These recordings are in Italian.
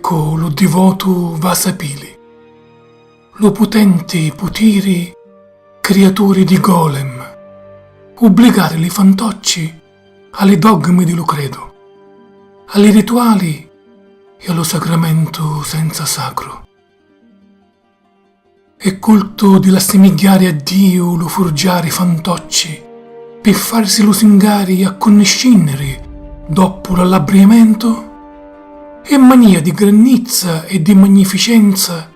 Ecco lo divoto Vasapili, lo potenti putiri, creature di golem, obbligare li fantocci alle dogmi di lo credo, alle rituali e allo sacramento senza sacro. E culto di lassimigliare a Dio lo forgiare fantocci, per farsi lusingari a connescindere dopo l'allabbriamento, e mania di grandezza e di magnificenza,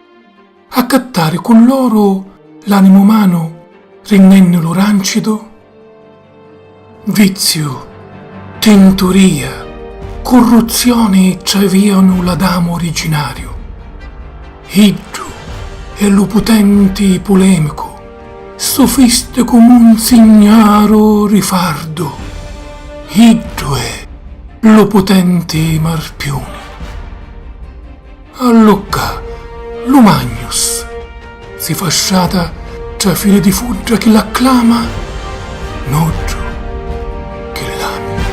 accattare con loro l'animo umano, rendendolo rancido? Vizio, tentoria, corruzione traviano l'Adamo originario. Iddio e lo potente polemico, sofiste come un signaro rifardo. Iddio è lo potente marpione. Allocca lo Magnus, si fasciata tra file di fuggia che l'acclama, noggio che l'ami.